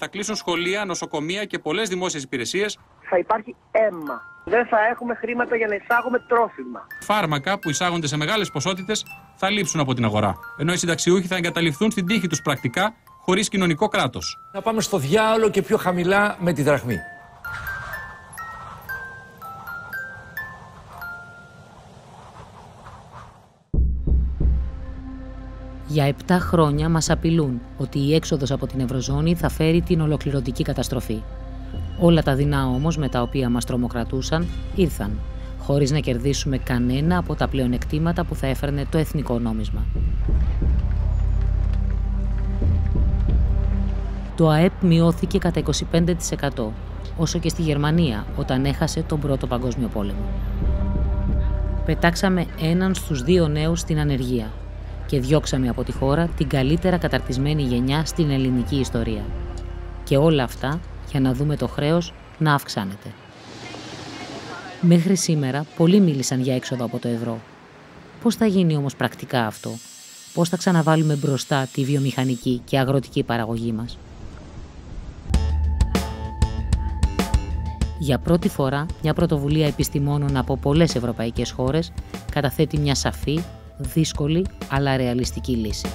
θα κλείσουν σχολεία, νοσοκομεία και πολλές δημόσιες υπηρεσίες. Θα υπάρχει αίμα. Δεν θα έχουμε χρήματα για να εισάγουμε τρόφιμα. Φάρμακα που εισάγονται σε μεγάλες ποσότητες θα λείψουν από την αγορά. Ενώ οι συνταξιούχοι θα εγκαταλειφθούν στην τύχη τους πρακτικά, χωρίς κοινωνικό κράτος. Να πάμε στο διάολο και πιο χαμηλά με τη δραχμή. Για 7 χρόνια μας απειλούν ότι η έξοδος από την Ευρωζώνη θα φέρει την ολοκληρωτική καταστροφή. Όλα τα δεινά όμως με τα οποία μας τρομοκρατούσαν ήρθαν, χωρίς να κερδίσουμε κανένα από τα πλεονεκτήματα που θα έφερνε το εθνικό νόμισμα. Το ΑΕΠ μειώθηκε κατά 25%, όσο και στη Γερμανία όταν έχασε τον Πρώτο Παγκόσμιο Πόλεμο. Πετάξαμε 1 στους 2 νέους στην ανεργία και διώξαμε από τη χώρα την καλύτερα καταρτισμένη γενιά στην ελληνική ιστορία. Και όλα αυτά για να δούμε το χρέος να αυξάνεται. Μέχρι σήμερα πολλοί μίλησαν για έξοδο από το ευρώ. Πώς θα γίνει όμως πρακτικά αυτό? Πώς θα ξαναβάλουμε μπροστά τη βιομηχανική και αγροτική παραγωγή μας? Για πρώτη φορά, μια πρωτοβουλία επιστημόνων από πολλές ευρωπαϊκές χώρες καταθέτει μια σαφή, δύσκολη αλλά ρεαλιστική λύση.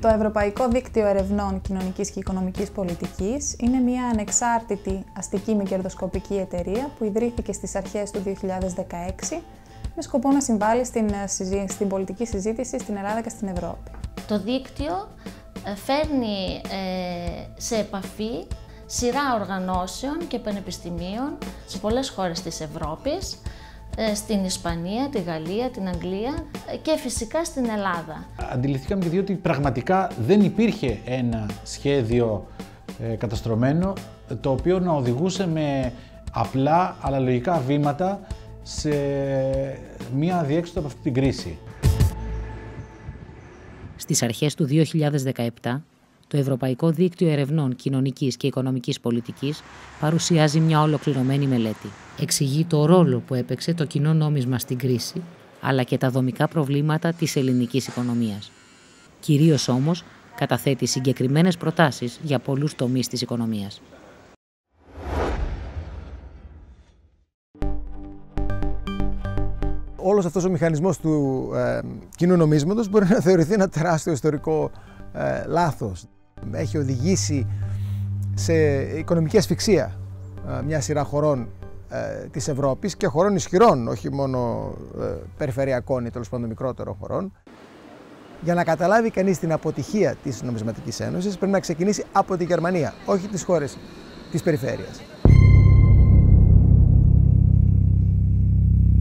Το Ευρωπαϊκό Δίκτυο Ερευνών Κοινωνικής και Οικονομικής Πολιτικής είναι μια ανεξάρτητη αστική μη κερδοσκοπική εταιρεία που ιδρύθηκε στις αρχές του 2016 με σκοπό να συμβάλλει στην πολιτική συζήτηση στην Ελλάδα και στην Ευρώπη. Το δίκτυο φέρνει σε επαφή σειρά οργανώσεων και πανεπιστημίων σε πολλές χώρες της Ευρώπης, στην Ισπανία, τη Γαλλία, την Αγγλία και φυσικά στην Ελλάδα. Αντιληφθήκαμε και διότι πραγματικά δεν υπήρχε ένα σχέδιο καταστρωμένο το οποίο να οδηγούσε με απλά αλλά λογικά βήματα σε μία διέξοδο από αυτή την κρίση. Στις αρχές του 2017, το Ευρωπαϊκό Δίκτυο Ερευνών Κοινωνικής και Οικονομικής Πολιτικής παρουσιάζει μια ολοκληρωμένη μελέτη. Εξηγεί το ρόλο που έπαιξε το κοινό νόμισμα στην κρίση, αλλά και τα δομικά προβλήματα της ελληνικής οικονομίας. Κυρίως όμως, καταθέτει συγκεκριμένες προτάσεις για πολλούς τομείς της οικονομίας. Όλος αυτός ο μηχανισμός του κοινού νομίσματος μπορεί να θεωρηθεί ένα τεράστιο ιστορικό λάθος. Έχει οδηγήσει σε οικονομική ασφυξία μια σειρά χωρών της Ευρώπης και χωρών ισχυρών, όχι μόνο περιφερειακών ή τέλος πάντων μικρότερων χωρών. Για να καταλάβει κανείς την αποτυχία της Νομισματικής Ένωσης πρέπει να ξεκινήσει από τη Γερμανία, όχι τις χώρες της περιφέρειας.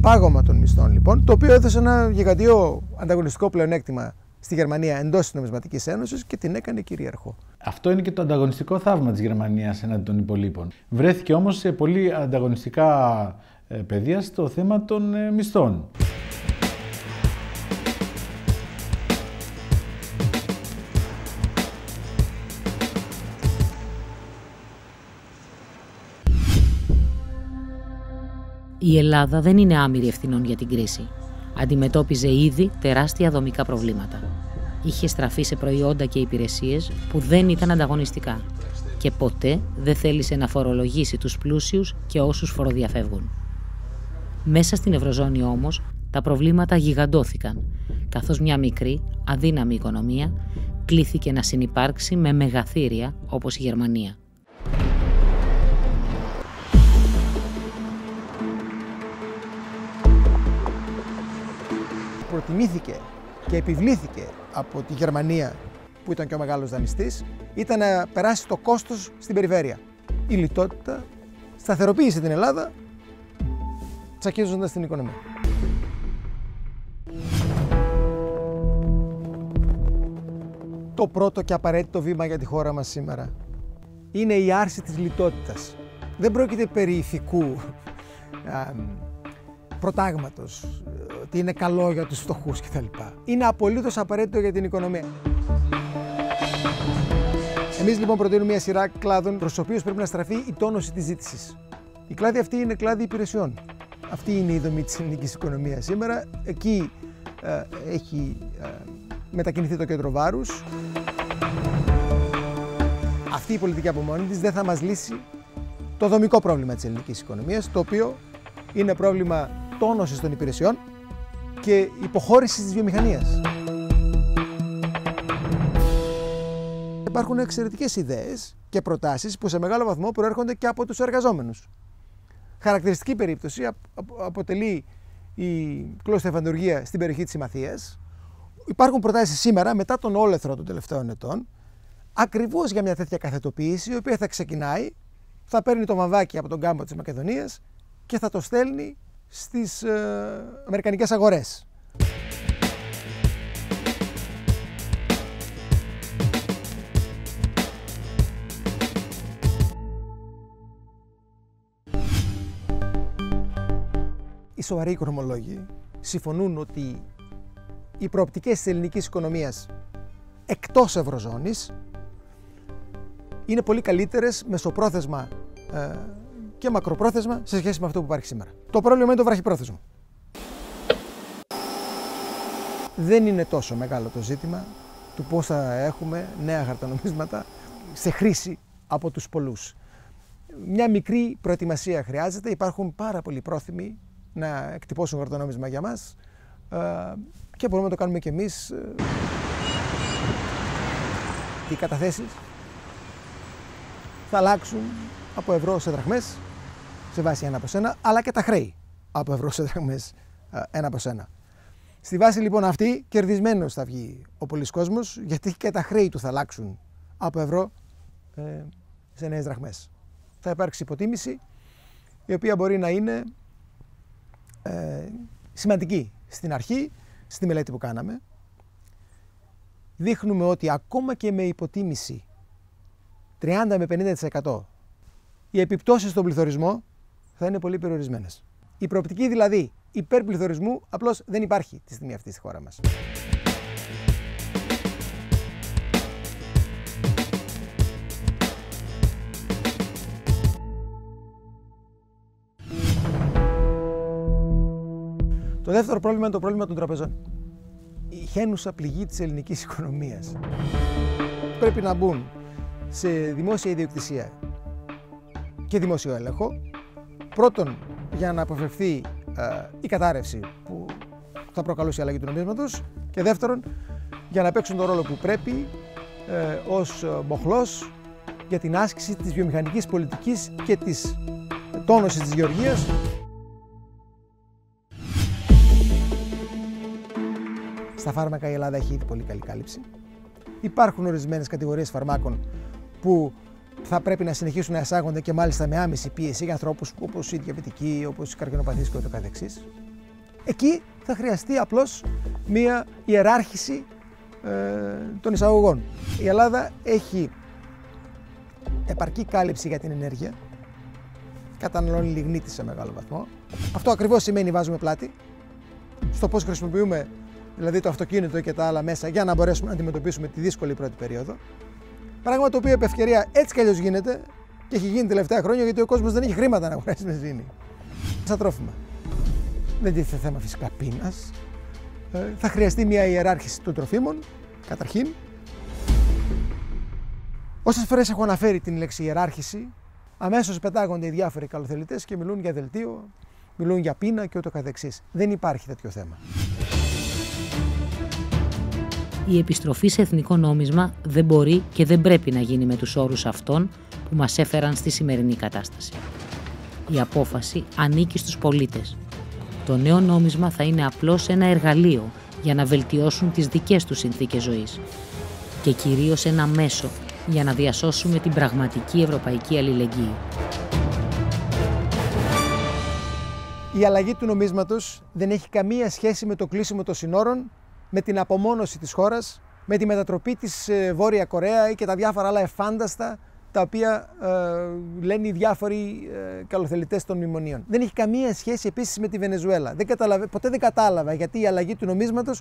Πάγωμα των μισθών λοιπόν, το οποίο έδωσε ένα γιγαντιαίο ανταγωνιστικό πλεονέκτημα στη Γερμανία εντός της Νομισματικής Ένωσης και την έκανε κυρίαρχο. Αυτό είναι και το ανταγωνιστικό θαύμα της Γερμανίας έναντι των υπολείπων. Βρέθηκε όμως σε πολύ ανταγωνιστικά πεδία στο θέμα των μισθών. Η Ελλάδα δεν είναι άμυρη ευθυνών για την κρίση. Αντιμετώπιζε ήδη τεράστια δομικά προβλήματα. Είχε στραφεί σε προϊόντα και υπηρεσίες που δεν ήταν ανταγωνιστικά και ποτέ δεν θέλησε να φορολογήσει τους πλούσιους και όσους φοροδιαφεύγουν. Μέσα στην Ευρωζώνη όμως τα προβλήματα γιγαντώθηκαν, καθώς μια μικρή, αδύναμη οικονομία κλήθηκε να συνυπάρξει με μεγαθύρια όπως η Γερμανία. Προτιμήθηκε και επιβλήθηκε από τη Γερμανία, που ήταν και ο μεγάλος δανειστής, ήταν να περάσει το κόστος στην περιφέρεια. Η λιτότητα σταθεροποίησε την Ελλάδα, τσακίζοντας την οικονομία. Το πρώτο και απαραίτητο βήμα για τη χώρα μας σήμερα είναι η άρση της λιτότητας. Δεν πρόκειται περί ηθικού προτάγματος, ότι είναι καλό για τους φτωχούς κτλ. Είναι απολύτως απαραίτητο για την οικονομία. Εμείς λοιπόν προτείνουμε μια σειρά κλάδων προς τους οποίους πρέπει να στραφεί η τόνωση της ζήτησης. Η κλάδη αυτή είναι κλάδη υπηρεσιών. Αυτή είναι η δομή της ελληνικής οικονομίας σήμερα. Εκεί έχει μετακινηθεί το κέντρο βάρους. Αυτή η πολιτική από μόνη της δεν θα μας λύσει το δομικό πρόβλημα της ελληνικής οικονομίας, το οποίο είναι πρόβλημα τόνωσης των υπηρεσιών και υποχώρησης της βιομηχανίας. Υπάρχουν εξαιρετικές ιδέες και προτάσεις που σε μεγάλο βαθμό προέρχονται και από τους εργαζόμενους. Χαρακτηριστική περίπτωση αποτελεί η κλωστοεφαντουργία στην περιοχή της Συμμαθίας. Υπάρχουν προτάσεις σήμερα, μετά τον όλεθρο των τελευταίων ετών, ακριβώς για μια τέτοια καθετοποίηση, η οποία θα ξεκινάει, θα παίρνει το βαμβάκι από τον κάμπο της Μακεδονίας και θα το στέλνει στις αμερικανικές αγορές. Οι σοβαροί οικονομολόγοι συμφωνούν ότι οι προοπτικές της ελληνικής οικονομίας εκτός Ευρωζώνης είναι πολύ καλύτερες μεσοπρόθεσμα και μακροπρόθεσμα σε σχέση με αυτό που υπάρχει σήμερα. Το πρόβλημα είναι το βραχυπρόθεσμο. Δεν είναι τόσο μεγάλο το ζήτημα του πώς θα έχουμε νέα χαρτονομίσματα σε χρήση από τους πολλούς. Μια μικρή προετοιμασία χρειάζεται, υπάρχουν πάρα πολλοί πρόθυμοι να εκτυπώσουν χαρτονόμισμα για μας και μπορούμε να το κάνουμε και εμείς. Οι καταθέσεις θα αλλάξουν από ευρώ σε δραχμές σε βάση 1/1, αλλά και τα χρέη από ευρώ σε δραχμές 1/1. Στη βάση λοιπόν αυτή κερδισμένος θα βγει ο πολύς κόσμος, γιατί και τα χρέη του θα αλλάξουν από ευρώ σε νέες δραχμές. Θα υπάρξει υποτίμηση, η οποία μπορεί να είναι σημαντική στην αρχή, στη μελέτη που κάναμε. Δείχνουμε ότι ακόμα και με υποτίμηση 30 με 50% οι επιπτώσεις στον πληθωρισμό θα είναι πολύ περιορισμένες. Η προοπτική δηλαδή υπερπληθωρισμού απλώς δεν υπάρχει τη στιγμή αυτή στη χώρα μας. Το δεύτερο πρόβλημα είναι το πρόβλημα των τραπεζών. Η χαίνουσα πληγή της ελληνικής οικονομίας. Πρέπει να μπουν σε δημόσια ιδιοκτησία και δημόσιο έλεγχο. Πρώτον, για να αποφευθεί η κατάρρευση που θα προκαλούσε η αλλαγή του νομίσματος, και δεύτερον, για να παίξουν τον ρόλο που πρέπει ως μοχλός για την άσκηση της βιομηχανικής πολιτικής και της τόνωσης της γεωργίας. Στα φάρμακα η Ελλάδα έχει ήδη πολύ καλή κάλυψη. Υπάρχουν ορισμένες κατηγορίες φαρμάκων που θα πρέπει να συνεχίσουν να εισάγονται και μάλιστα με άμεση πίεση για ανθρώπους όπως οι διαβητικοί, όπως οι καρκινοπαθείς και ούτω καθεξής. Εκεί θα χρειαστεί απλώς μία ιεράρχηση των εισαγωγών. Η Ελλάδα έχει επαρκή κάλυψη για την ενέργεια, καταναλώνει λιγνίτη σε μεγάλο βαθμό. Αυτό ακριβώς σημαίνει βάζουμε πλάτη στο πώς χρησιμοποιούμε δηλαδή το αυτοκίνητο και τα άλλα μέσα για να μπορέσουμε να αντιμετωπίσουμε τη δύσκολη πρώτη περίοδο. Πράγμα το οποίο επ' ευκαιρία έτσι κι αλλιώς γίνεται και έχει γίνει τελευταία χρόνια, γιατί ο κόσμος δεν έχει χρήματα να αγοράσει βενζίνη. Στα τρόφιμα. Δεν τίθεται θέμα φυσικά πείνας. Θα χρειαστεί μια ιεράρχηση των τροφίμων, καταρχήν. Όσες φορές έχω αναφέρει την λέξη ιεράρχηση, αμέσως πετάγονται οι διάφοροι καλοθελητές και μιλούν για δελτίο, μιλούν για πείνα και ούτω καθεξής. Δεν υπάρχει τέτοιο θέμα. Η επιστροφή σε εθνικό νόμισμα δεν μπορεί και δεν πρέπει να γίνει με τους όρους αυτών που μας έφεραν στη σημερινή κατάσταση. Η απόφαση ανήκει στους πολίτες. Το νέο νόμισμα θα είναι απλώς ένα εργαλείο για να βελτιώσουν τις δικές τους συνθήκες ζωής και κυρίως ένα μέσο για να διασώσουμε την πραγματική ευρωπαϊκή αλληλεγγύη. Η αλλαγή του νομίσματος δεν έχει καμία σχέση με το κλείσιμο των συνόρων, με την απομόνωση της χώρας, με τη μετατροπή της Βόρεια Κορέα ή και τα διάφορα άλλα εφάνταστα τα οποία λένε οι διάφοροι καλοθελητές των μνημονίων. Δεν έχει καμία σχέση επίσης με τη Βενεζουέλα. Ποτέ δεν κατάλαβα γιατί η αλλαγή του νομίσματος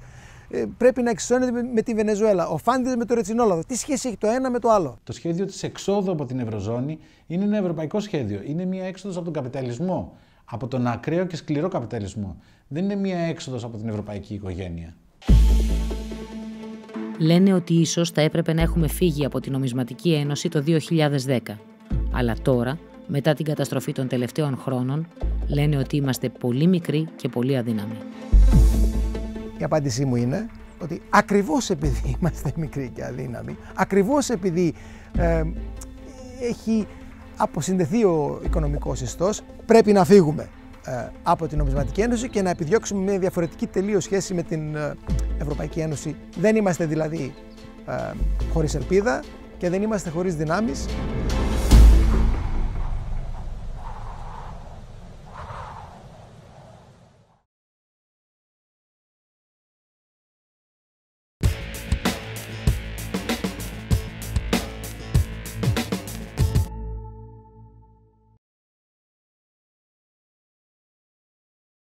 πρέπει να εξισώνεται με τη Βενεζουέλα. Ο Φάντης με το ρετσινόλαδο. Τι σχέση έχει το ένα με το άλλο? Το σχέδιο της εξόδου από την Ευρωζώνη είναι ένα ευρωπαϊκό σχέδιο. Είναι μια έξοδος από τον καπιταλισμό. Από τον ακραίο και σκληρό καπιταλισμό. Δεν είναι μια έξοδος από την ευρωπαϊκή οικογένεια. Λένε ότι ίσως θα έπρεπε να έχουμε φύγει από την Νομισματική Ένωση το 2010. Αλλά τώρα, μετά την καταστροφή των τελευταίων χρόνων, λένε ότι είμαστε πολύ μικροί και πολύ αδύναμοι. Η απάντησή μου είναι ότι ακριβώς επειδή είμαστε μικροί και αδύναμοι, ακριβώς επειδή έχει αποσυνδεθεί ο οικονομικός ιστός, πρέπει να φύγουμε από την Νομισματική Ένωση και να επιδιώξουμε μια διαφορετική τελείως σχέση με την Ευρωπαϊκή Ένωση. Δεν είμαστε δηλαδή χωρίς ελπίδα και δεν είμαστε χωρίς δυνάμεις.